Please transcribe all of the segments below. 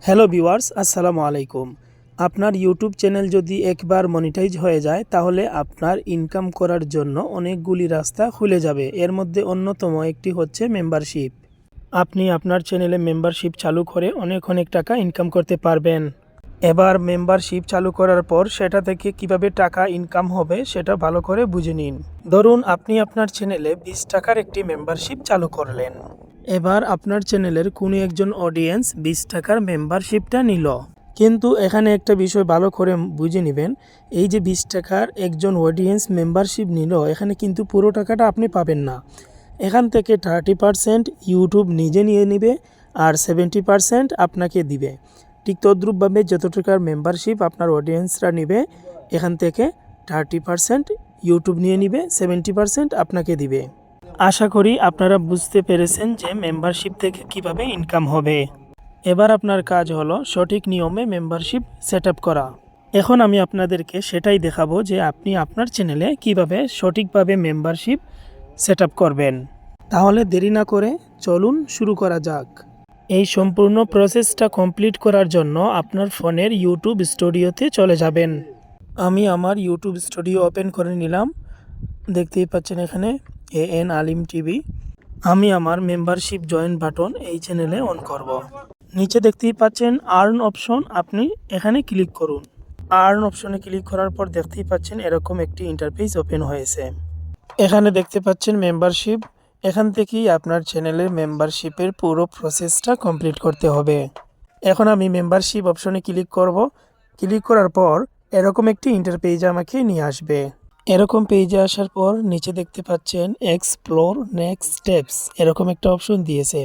Hello viewers, আসসালামু আলাইকুম। আপনার ইউটিউব চ্যানেল যদি একবার মনিটাইজ হয়ে যায় তাহলে আপনার ইনকাম করার জন্য অনেকগুলি রাস্তা খুলে যাবে। এর মধ্যে অন্যতম একটি হচ্ছে মেম্বারশিপ। আপনি আপনার চ্যানেলে মেম্বারশিপ চালু করে অনেক টাকা ইনকাম করতে পারবেন। এবার মেম্বারশিপ চালু করার পর সেটা থেকে কিভাবে টাকা ইনকাম হবে সেটা ভালো করে বুঝে নিন। ধরুন আপনি আপনার চ্যানেলে 20 টাকার একটি মেম্বারশিপ চালু করলেন। এবার আপনার চ্যানেলের কোনো একজন অডিয়েন্স 20 টাকার মেম্বারশিপটা নিল। কিন্তু এখানে একটা বিষয় ভালো করে বুঝে নেবেন, এই যে 20 টাকার একজন অডিয়েন্স মেম্বারশিপ নিল, এখানে কিন্তু পুরো টাকাটা আপনি পাবেন না। এখান থেকে 30% ইউটিউব নিজে নিয়ে নেবে আর 70% আপনাকে দিবে। ঠিক তদ্রূপভাবে যত টাকার মেম্বারশিপ আপনার অডিয়েন্সরা নেবে, এখান থেকে 30% ইউটিউব নিয়ে নেবে, 70% আপনাকে দিবে। আশা করি আপনারা বুঝতে পেরেছেন যে মেম্বারশিপ থেকে কিভাবে ইনকাম হবে। এবার আপনার কাজ হলো সঠিক নিয়মে মেম্বারশিপ সেট আপ করা। এখন আমি আপনাদেরকে সেটাই দেখাবো যে আপনি আপনার চ্যানেলে কিভাবে সঠিকভাবে মেম্বারশিপ সেট আপ করবেন। তাহলে দেরি না করে চলুন শুরু করা যাক। এই সম্পূর্ণ প্রসেসটা কমপ্লিট করার জন্য আপনার ফোনের ইউটিউব স্টুডিওতে চলে যাবেন। আমি আমার ইউটিউব স্টুডিও ওপেন করে নিলাম। দেখতেই পাচ্ছেন এখানে AN আলিম টিভি। আমি আমার মেম্বারশিপ জয়েন বাটন এই চ্যানেলে অন করব। নিচে দেখতেই পাচ্ছেন আর্ন অপশন, আপনি এখানে ক্লিক করুন। আর্ন অপশনে ক্লিক করার পর দেখতেই পাচ্ছেন এরকম একটি ইন্টারফেস ওপেন হয়েছে। এখানে দেখতে পাচ্ছেন মেম্বারশিপ। এখান থেকেই আপনার চ্যানেলের মেম্বারশিপের পুরো প্রসেসটা কমপ্লিট করতে হবে। এখন আমি মেম্বারশিপ অপশনে ক্লিক করব। ক্লিক করার পর এরকম একটি ইন্টারপেজ আমাকে নিয়ে আসবে। এরকম পেজে আসার পর নিচে দেখতে পাচ্ছেন এক্সপ্লোর নেক্সট স্টেপস, এরকম একটা অপশন দিয়েছে।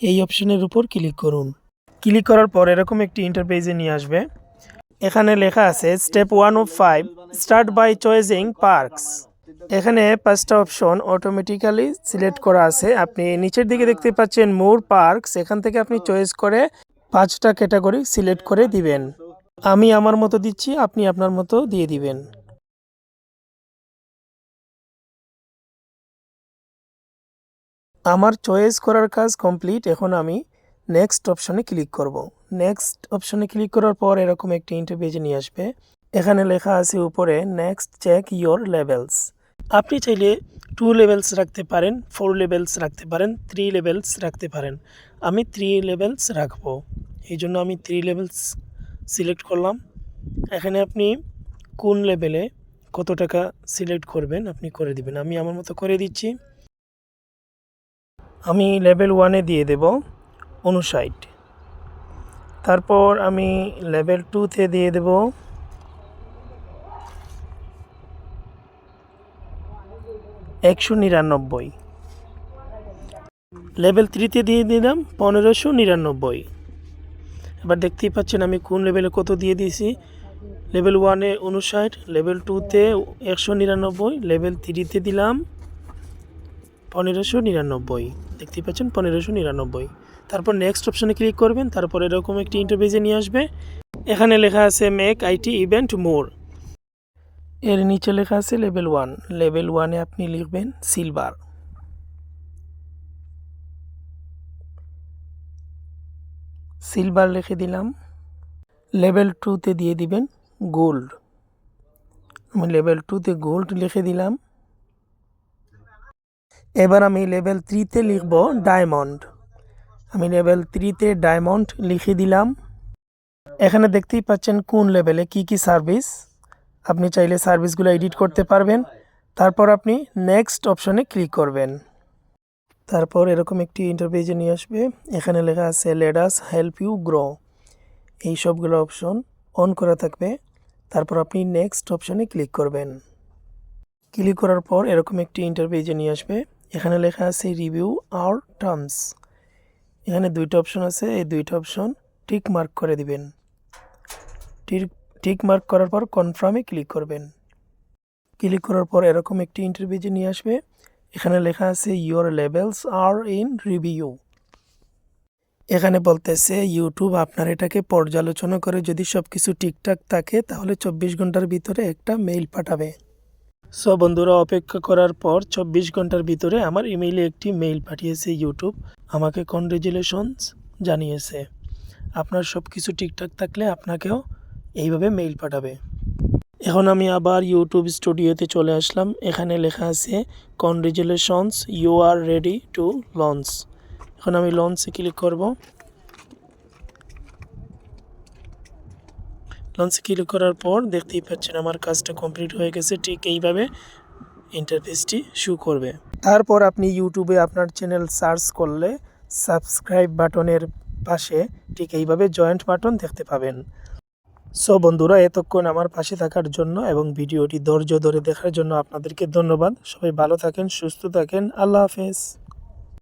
এই অপশনের উপর ক্লিক করুন। ক্লিক করার পর এরকম একটি ইন্টারপেজে নিয়ে আসবে। এখানে লেখা আছে step 1 of 5 start by choosing parks. এখানে 5টা অপশন অটোমেটিক্যালি সিলেক্ট করা আছে। আপনি নিচের দিকে দেখতে পাচ্ছেন মোর পার্কস, এখান থেকে আপনি চয়েস করে 5টা ক্যাটাগরি সিলেক্ট করে দিবেন। আমি আমার মতো দিচ্ছি, আপনি আপনার মতো দিয়ে দিবেন। আমার চয়েস করার কাজ কমপ্লিট। এখন আমি নেক্সট অপশনে ক্লিক করব। নেক্সট অপশনে ক্লিক করার পর এরকম একটি ইন্টারপেজে নিয়ে আসবে। এখানে লেখা আছে উপরে নেক্সট চেক ইয়োর লেভেলস। আপনি চাইলে 2 লেভেলস রাখতে পারেন, 4 লেভেলস রাখতে পারেন, 3 লেভেলস রাখতে পারেন। আমি 3 লেভেলস রাখবো, এই জন্য আমি 3 লেভেলস সিলেক্ট করলাম। এখানে আপনি কোন লেভেলে কত টাকা সিলেক্ট করবেন আপনি করে দিবেন। আমি আমার মতো করে দিচ্ছি। আমি লেভেল 1-এ দিয়ে দেব 59। তারপর আমি লেভেল 2-তে দিয়ে দেব 199। লেভেল 3-তে দিয়ে দিলাম 1599। এবার দেখতেই পাচ্ছেন আমি কোন লেভেলে কত দিয়ে দিয়েছি। লেভেল 1-এ 59, লেভেল 2-তে 199, লেভেল 3-তে দিলাম 1599। দেখতেই পাচ্ছেন 1599। তারপর নেক্সট অপশনে ক্লিক করবেন। তারপর এরকম একটি ইন্টারফেসে নিয়ে আসবে। এখানে লেখা আছে মেক আইটি ইভেন্ট মোর। এর নিচে লেখা আছে লেভেল 1। লেভেল 1-এ আপনি লিখবেন সিলভার। সিলভার লিখে দিলাম। লেভেল 2-তে দিয়ে দিবেন গোল্ড। আমি লেভেল 2-তে গোল্ড লিখে দিলাম। এবার আমি লেভেল 3-তে লিখব ডায়মন্ড। আমি লেভেল 3-তে ডায়মন্ড লিখে দিলাম। এখানে দেখতেই পাচ্ছেন কোন লেভেলে কি সার্ভিস। আপনি চাইলে সার্ভিসগুলো এডিট করতে পারবেন। তারপর আপনি নেক্সট অপশনে ক্লিক করবেন। তারপর এরকম একটি ইন্টারপেজে নিয়ে আসবে। এখানে লেখা আছে let us help you grow. এই সবগুলো অপশন অন করা থাকবে। তারপর আপনি নেক্সট অপশনে ক্লিক করবেন। ক্লিক করার পর এরকম একটি ইন্টারপেজে নিয়ে আসবে। এখানে লেখা আছে রিভিউ আওয়ার টার্মস। এখানে 2টা অপশন আছে, এই 2টা অপশন টিক মার্ক করে দিবেন। টিক মার্ক করার পর কনফার্মে ক্লিক করবেন। ক্লিক করার পর এরকম একটি ইন্টারপেজে নিয়ে আসবে। এখানে লেখা আছে your levels are in review. এখানে বলতেছে ইউটিউব আপনার এটাকে পর্যালোচনা করে যদি সব কিছু ঠিকঠাক থাকে তাহলে 24 ঘন্টার ভিতরে একটা মেইল পাঠাবে। সো বন্ধুরা, অপেক্ষা করার পর 24 ঘন্টার ভিতরে আমার ইমেইলে একটি মেইল পাঠিয়েছে ইউটিউব, আমাকে কনগ্রেচুলেশনস জানিয়েছে। আপনার সব কিছু ঠিকঠাক থাকলে আপনাকেও এইভাবে মেইল পাঠাবে। এখন আমি আবার ইউটিউব স্টুডিওতে চলে আসলাম। এখানে লেখা আছে congratulations, you are ready to launch. এখন আমি লঞ্চে ক্লিক করব। লঞ্চে ক্লিক করার পর দেখতেই পাচ্ছেন আমার কাজটা কমপ্লিট হয়ে গেছে। ঠিক এইভাবে ইন্টারফেসটি শো করবে। তারপর আপনি ইউটিউবে আপনার চ্যানেল সার্চ করলে সাবস্ক্রাইব বাটনের পাশে ঠিক এইভাবে জয়েন্ট বাটন দেখতে পাবেন। সো বন্ধুরা, এতক্ষণ আমার পাশে থাকার জন্য এবং ভিডিওটি ধৈর্য ধরে দেখার জন্য আপনাদেরকে ধন্যবাদ। সবাই ভালো থাকেন, সুস্থ থাকেন। আল্লাহ হাফেজ।